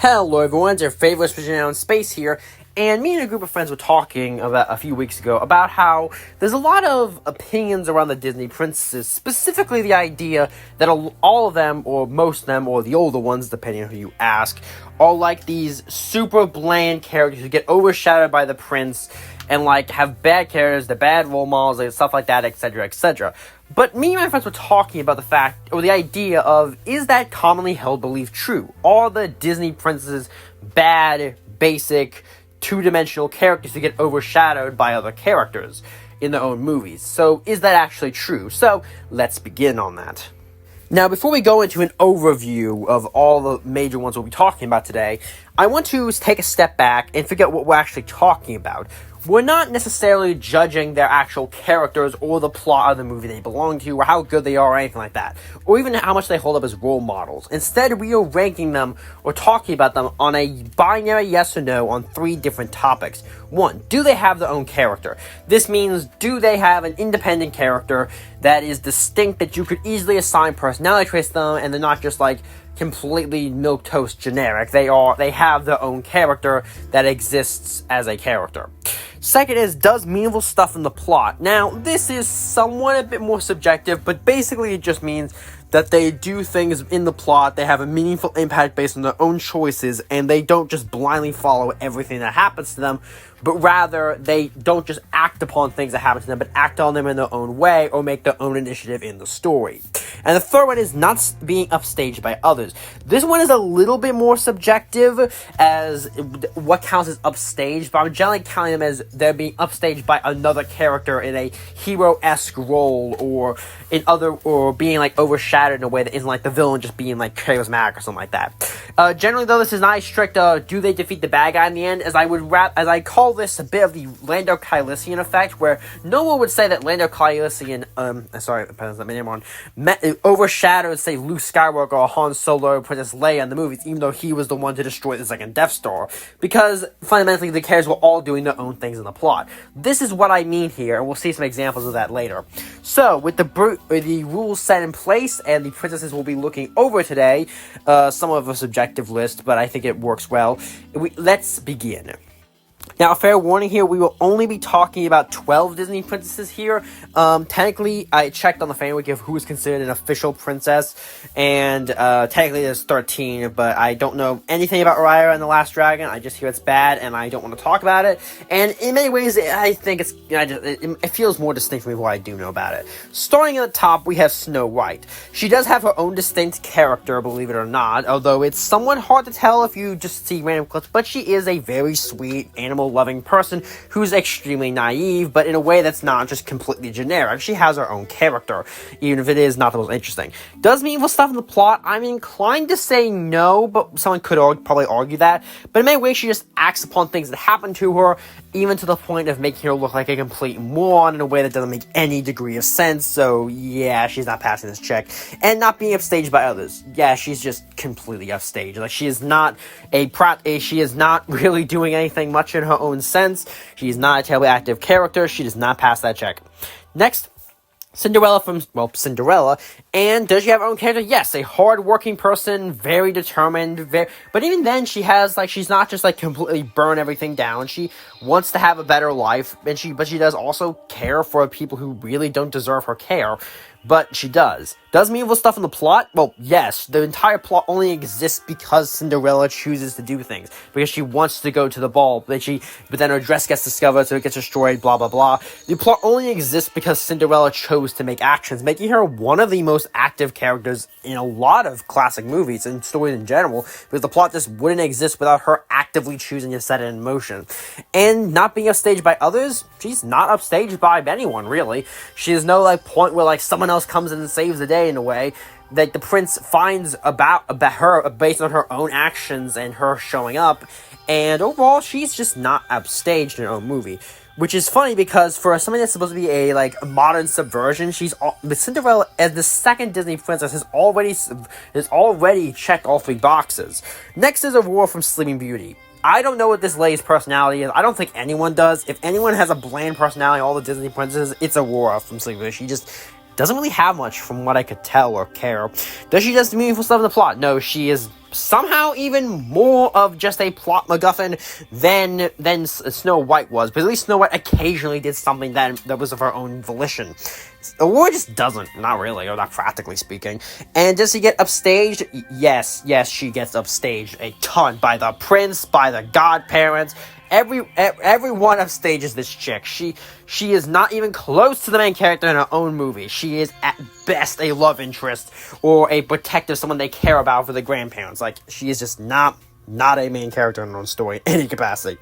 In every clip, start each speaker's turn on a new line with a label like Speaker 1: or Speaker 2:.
Speaker 1: Hello everyone, it's your favorite visionary in space here, and me and a group of friends were talking about a few weeks ago about how there's a lot of opinions around the Disney princesses, specifically the idea that all of them, or most of them, or the older ones, depending on who you ask, are like these super bland characters who get overshadowed by the prince, and like have bad characters, the bad role models, and stuff like that, etc., etc. But me and my friends were talking about the fact, or the idea of, is that commonly held belief true? Are the Disney princesses bad, basic, two-dimensional characters who get overshadowed by other characters in their own movies? So, is that actually true? So, let's begin on that. Now, before we go into an overview of all the major ones we'll be talking about today, I want to take a step back and figure out what we're actually talking about. We're not necessarily judging their actual characters or the plot of the movie they belong to, or how good they are, or anything like that, or even how much they hold up as role models. Instead, we are ranking them or talking about them on a binary yes or no on three different topics. 1, do they have their own character? This means, do they have an independent character that is distinct, that you could easily assign personality traits to them, and they're not just like completely milquetoast generic. They have their own character that exists as a character. Second is, does meaningful stuff in the plot? Now, this is somewhat a bit more subjective, but basically it just means that they do things in the plot, they have a meaningful impact based on their own choices, and they don't just blindly follow everything that happens to them, but rather they don't just act upon things that happen to them, but act on them in their own way, or make their own initiative in the story. And the third one is not being upstaged by others. This one is a little bit more subjective as what counts as upstaged, but I'm generally counting them as they're being upstaged by another character in a hero-esque role, or being like overshadowed in a way that isn't like the villain just being like charismatic or something like that. Generally though, this is not a strict do they defeat the bad guy in the end, as I call this a bit of the Lando Calrissian effect, where no one would say that Lando Calrissian overshadowed, say, Luke Skywalker or Han Solo or Princess Leia in the movies, even though he was the one to destroy the second Death Star, because fundamentally the characters were all doing their own things in the plot. This is what I mean here, and we'll see some examples of that later. So, with the rules set in place and the princesses we'll be looking over today, some of a subjective list, but I think it works well. Let's begin. Now, a fair warning here, we will only be talking about 12 Disney princesses here. Technically, I checked on the fan wiki of who is considered an official princess, and technically there's 13, but I don't know anything about Raya and the Last Dragon. I just hear it's bad, and I don't want to talk about it. And in many ways, I think it feels more distinct for me what I do know about it. Starting at the top, we have Snow White. She does have her own distinct character, believe it or not, although it's somewhat hard to tell if you just see random clips, but she is a very sweet, animal-loving person who's extremely naive, but in a way that's not just completely generic. She has her own character, even if it is not the most interesting. Does meaningful stuff in the plot? I'm inclined to say no, but someone could probably argue that. But in many ways, she just acts upon things that happen to her, even to the point of making her look like a complete moron in a way that doesn't make any degree of sense. So yeah, she's not passing this check. And not being upstaged by others. Yeah, she's just completely upstaged. Like, she is not she is not really doing anything much in her own sense. She's not a terribly active character. She does not pass that check. Next, Cinderella Cinderella. And does she have her own character? Yes, a hard-working person, very determined, but even then, she's not just like completely burn everything down. She wants to have a better life, but she does also care for people who really don't deserve her care. But she does. Does meaningful stuff in the plot? Well, yes. The entire plot only exists because Cinderella chooses to do things. Because she wants to go to the ball, but then her dress gets discovered, so it gets destroyed, blah, blah, blah. The plot only exists because Cinderella chose to make actions, making her one of the most active characters in a lot of classic movies and stories in general, because the plot just wouldn't exist without her actively choosing to set it in motion. And not being upstaged by others, she's not upstaged by anyone, really. She has no, point where, someone else comes in and saves the day in a way that the prince finds about her based on her own actions and her showing up. And overall, she's just not upstaged in her own movie. Which is funny because for something that's supposed to be a modern subversion, Cinderella as the second Disney princess has already checked all three boxes. Next is Aurora from Sleeping Beauty. I don't know what this lady's personality is. I don't think anyone does. If anyone has a bland personality, all the Disney princesses, it's Aurora from Sleeping Beauty. She just doesn't really have much from what I could tell or care. Does she just meaningful stuff in the plot? No, she is somehow even more of just a plot MacGuffin than Snow White was, but at least Snow White occasionally did something that was of her own volition. Aurora just doesn't, not really, or not practically speaking. And does she get upstaged? Yes, she gets upstaged a ton by the prince, by the godparents. Everyone upstages this chick. She is not even close to the main character in her own movie. She is at best a love interest or a protective, someone they care about for the grandparents. Like, she is just not a main character in her own story in any capacity.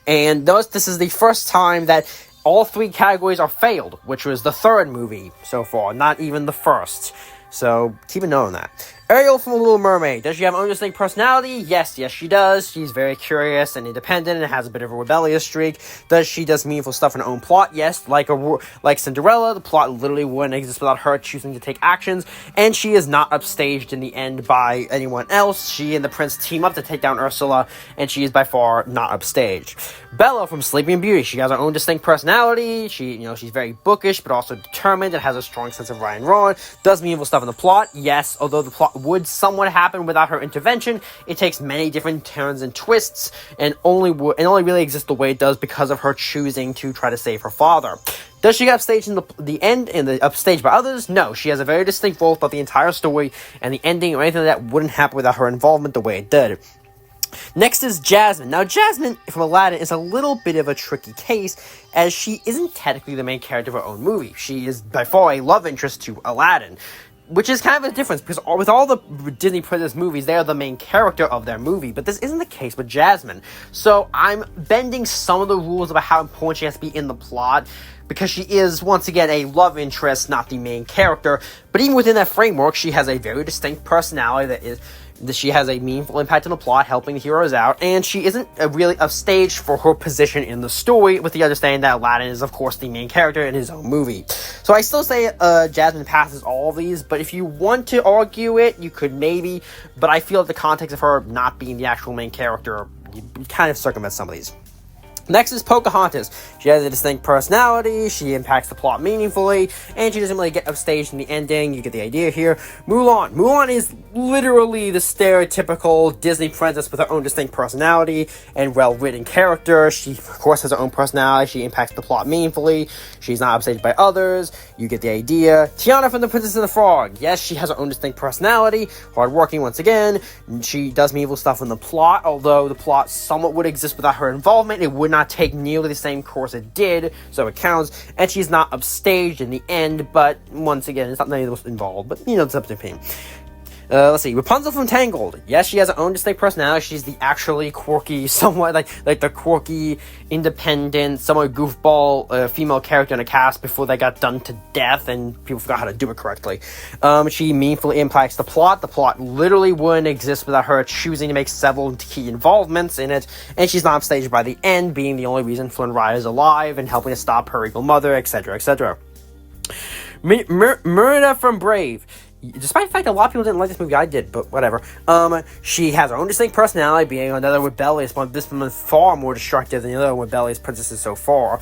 Speaker 1: And notice this is the first time that all 3 categories are failed, which was the 3rd movie so far, not even the 1st. So, keep a note on that. Ariel from The Little Mermaid. Does she have an own distinct personality? Yes, she does. She's very curious and independent and has a bit of a rebellious streak. Does she do meaningful stuff in her own plot? Yes. Like Cinderella, the plot literally wouldn't exist without her choosing to take actions. And she is not upstaged in the end by anyone else. She and the prince team up to take down Ursula, and she is by far not upstaged. Bella from Sleeping Beauty. She has her own distinct personality. She's very bookish, but also determined and has a strong sense of right and wrong. Does meaningful stuff in the plot? Yes. Although the plot would somewhat happen without her intervention, it takes many different turns and twists, and only really exists the way it does because of her choosing to try to save her father. Does she get upstaged in the end and upstaged by others? No, she has a very distinct role throughout the entire story, and the ending or anything like that wouldn't happen without her involvement the way it did. Next is Jasmine. Now, Jasmine from Aladdin is a little bit of a tricky case, as she isn't technically the main character of her own movie. She is by far a love interest to Aladdin, which is kind of a difference, because with all the Disney Princess movies, they are the main character of their movie, but this isn't the case with Jasmine. So I'm bending some of the rules about how important she has to be in the plot, because she is, once again, a love interest, not the main character. But even within that framework, she has a very distinct personality that she has a meaningful impact on the plot, helping the heroes out, and she isn't really upstaged for her position in the story, with the understanding that Aladdin is, of course, the main character in his own movie. So I still say Jasmine passes all of these, but if you want to argue it, you could maybe, but I feel that the context of her not being the actual main character, you kind of circumvent some of these. Next is Pocahontas. She has a distinct personality, she impacts the plot meaningfully, and she doesn't really get upstaged in the ending. You get the idea here. Mulan. Mulan is literally the stereotypical Disney princess with her own distinct personality and well-written character. She, of course, has her own personality. She impacts the plot meaningfully. She's not upstaged by others. You get the idea. Tiana from The Princess and the Frog. Yes, she has her own distinct personality. Hardworking once again. She does meaningful stuff in the plot, although the plot somewhat would exist without her involvement. It would not take nearly the same course it did, so it counts. And she's not upstaged in the end, but once again, it's not many of those involved, but it's up to opinion. Let's see, Rapunzel from Tangled. Yes, she has her own distinct personality. She's the actually quirky, somewhat like the quirky, independent, somewhat goofball female character in a cast before they got done to death and people forgot how to do it correctly. She meaningfully impacts the plot. The plot literally wouldn't exist without her choosing to make several key involvements in it, and she's not upstaged by the end, being the only reason Flynn Rider is alive and helping to stop her evil mother, etc., etc. Merida from Brave. Despite the fact that a lot of people didn't like this movie, I did, but whatever. She has her own distinct personality, being another rebellious one. This one is far more destructive than the other rebellious princesses so far.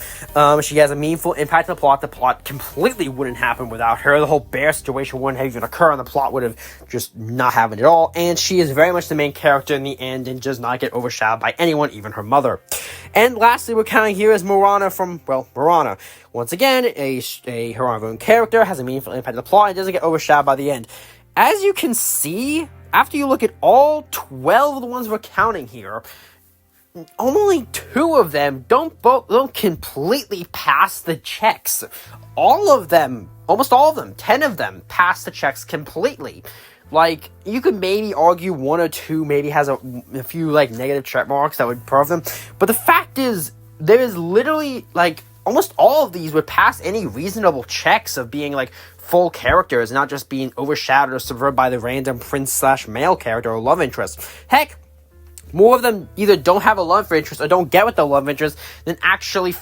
Speaker 1: She has a meaningful impact on the plot. The plot completely wouldn't happen without her. The whole bear situation wouldn't have even occurred, and the plot would have just not happened at all. And she is very much the main character in the end and does not get overshadowed by anyone, even her mother. And lastly, we're counting here is Moana from, Moana. Once again, her own character, has a meaningful impact on the plot, and doesn't get overshadowed by the end. As you can see, after you look at all 12 of the ones we're counting here, only 2 of them don't completely pass the checks. All of them, almost all of them, 10 of them, pass the checks completely. Like, you could maybe argue 1 or 2 maybe has a few, negative check marks that would prove them. But the fact is, there is literally, almost all of these would pass any reasonable checks of being, full characters, not just being overshadowed or subverted by the random prince/male character or love interest. Heck, More of them either don't have a love interest or don't get with the love interest than actually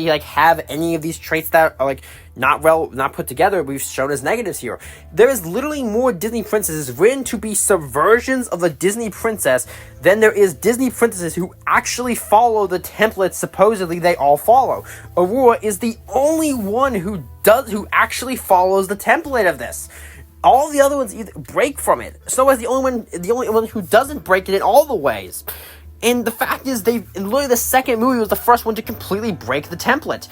Speaker 1: like have any of these traits that are like not put together. We've shown as negatives here. There is literally more Disney princesses written to be subversions of a Disney princess than there is Disney princesses who actually follow the template supposedly they all follow. Aurora is the only one who actually follows the template of this. All the other ones either break from it. Snow White's the only one who doesn't break it in all the ways. And the fact is, literally the second movie was the first one to completely break the template.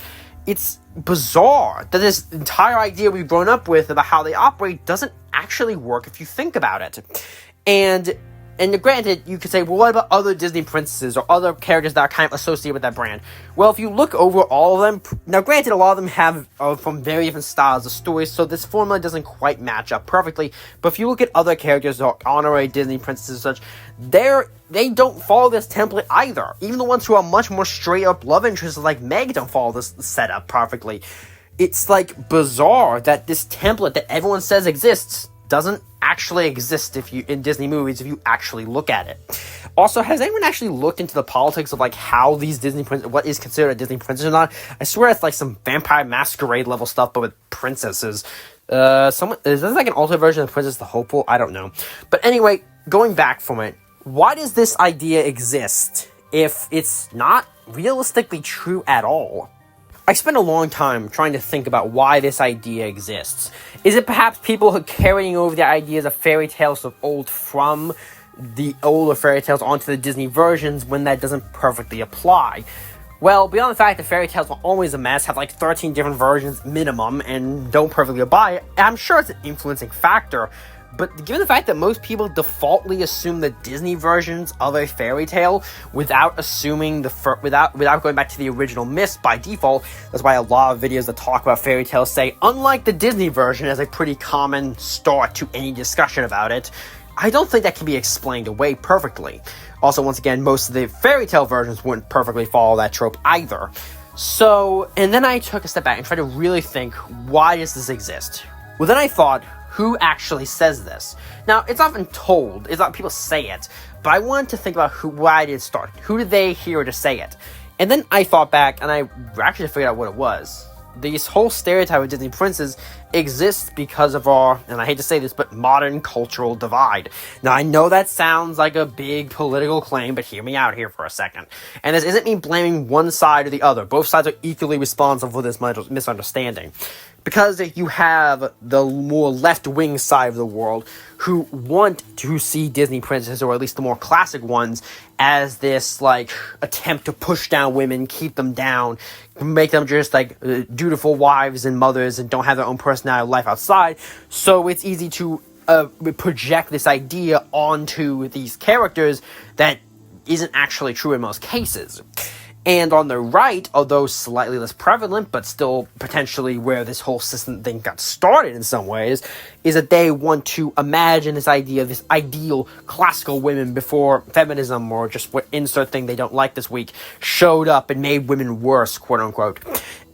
Speaker 1: It's bizarre that this entire idea we've grown up with about how they operate doesn't actually work if you think about it. And granted, you could say, well, what about other Disney princesses or other characters that are kind of associated with that brand? Well, if you look over all of them, now granted, a lot of them have from very different styles of stories, so this formula doesn't quite match up perfectly. But if you look at other characters or honorary Disney princesses and such, they don't follow this template either. Even the ones who are much more straight up love interests like Meg don't follow this setup perfectly. It's like bizarre that this template that everyone says exists doesn't actually exist in Disney movies if you actually look at it. Also, has anyone actually looked into the politics of like how these what is considered a Disney princess or not? I swear it's like some Vampire Masquerade level stuff, but with princesses. Is this like an alternate version of Princess the Hopeful? I don't know. But anyway, going back from it, why does this idea exist if it's not realistically true at all? I spent a long time trying to think about why this idea exists. Is it perhaps people who are carrying over the ideas of fairy tales of old from the older fairy tales onto the Disney versions when that doesn't perfectly apply? Well, beyond the fact that fairy tales are always a mess, have like 13 different versions minimum, and don't perfectly apply, I'm sure it's an influencing factor. But given the fact that most people defaultly assume the Disney versions of a fairy tale without assuming without going back to the original myths by default, that's why a lot of videos that talk about fairy tales say, unlike the Disney version, as a pretty common start to any discussion about it. I don't think that can be explained away perfectly. Also, once again, most of the fairy tale versions wouldn't perfectly follow that trope either. So, and then I took a step back and tried to really think, why does this exist? Well, then I thought, who actually says this? Now, it's often told, people say it, but I wanted to think about why did it start? Who did they hear to say it? And then I thought back, and I actually figured out what it was. This whole stereotype of Disney princess exists because of our, and I hate to say this, but modern cultural divide. Now, I know that sounds like a big political claim, but hear me out here for a second. And this isn't me blaming one side or the other. Both sides are equally responsible for this misunderstanding. Because you have the more left-wing side of the world who want to see Disney princesses, or at least the more classic ones, as this, like, attempt to push down women, keep them down, make them just, like, dutiful wives and mothers and don't have their own personality life outside. So it's easy to project this idea onto these characters that isn't actually true in most cases. And on the right, although slightly less prevalent, but still potentially where this whole system thing got started in some ways, is that they want to imagine this idea of this ideal classical women before feminism or just what insert thing they don't like this week showed up and made women worse, quote unquote.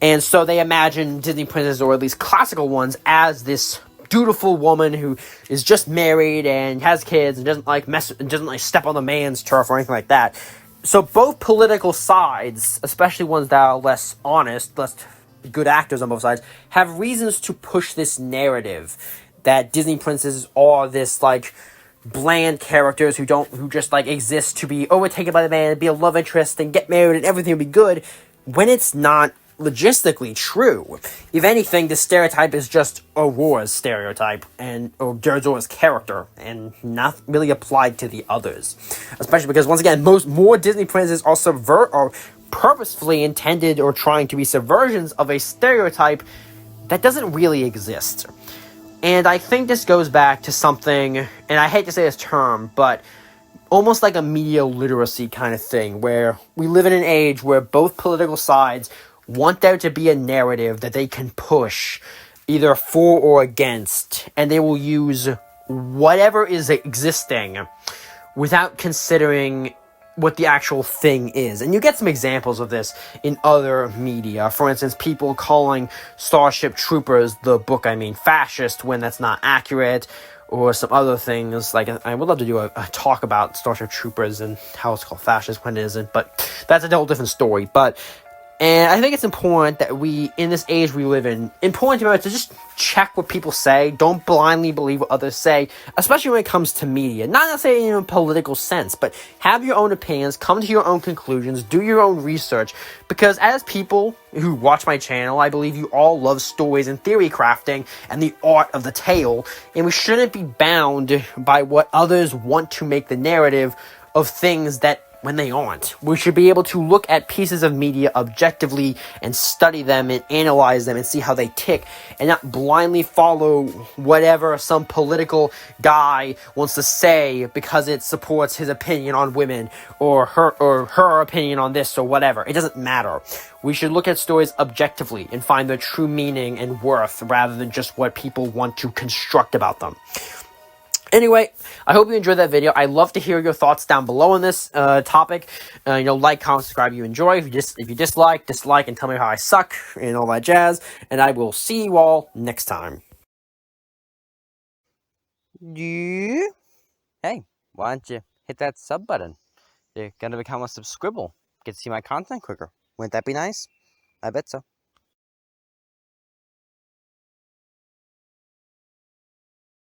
Speaker 1: And so they imagine Disney princesses, or at least classical ones, as this dutiful woman who is just married and has kids and doesn't like step on the man's turf or anything like that. So both political sides, especially ones that are less honest, less good actors on both sides, have reasons to push this narrative that Disney princesses are this, like, bland characters who just, like, exist to be overtaken by the man and be a love interest and get married and everything will be good, when it's not logistically true. If anything, the stereotype is just Aurora's stereotype or Aurora's character, and not really applied to the others. Especially because, once again, more Disney princesses are purposefully intended or trying to be subversions of a stereotype that doesn't really exist. And I think this goes back to something, and I hate to say this term, but almost like a media literacy kind of thing, where we live in an age where both political sides want there to be a narrative that they can push either for or against, and they will use whatever is existing without considering what the actual thing is. And you get some examples of this in other media. For instance, people calling Starship Troopers, the book, fascist, when that's not accurate, or some other things. Like, I would love to do a talk about Starship Troopers and how it's called fascist when it isn't, but that's a whole different story. And I think it's important that we, in this age we live in, important to remember to just check what people say. Don't blindly believe what others say, especially when it comes to media. Not necessarily in a political sense, but have your own opinions, come to your own conclusions, do your own research. Because as people who watch my channel, I believe you all love stories and theory crafting and the art of the tale, and we shouldn't be bound by what others want to make the narrative of things that when they aren't. We should be able to look at pieces of media objectively and study them and analyze them and see how they tick, and not blindly follow whatever some political guy wants to say because it supports his opinion on women or her opinion on this or whatever. It doesn't matter. We should look at stories objectively and find their true meaning and worth rather than just what people want to construct about them. Anyway, I hope you enjoyed that video. I'd love to hear your thoughts down below on this topic. Like, comment, subscribe if you enjoy. If you dislike, and tell me how I suck and all that jazz. And I will see you all next time.
Speaker 2: Yeah. Hey, why don't you hit that sub button? You're gonna become a subscribble. Get to see my content quicker. Wouldn't that be nice? I bet so.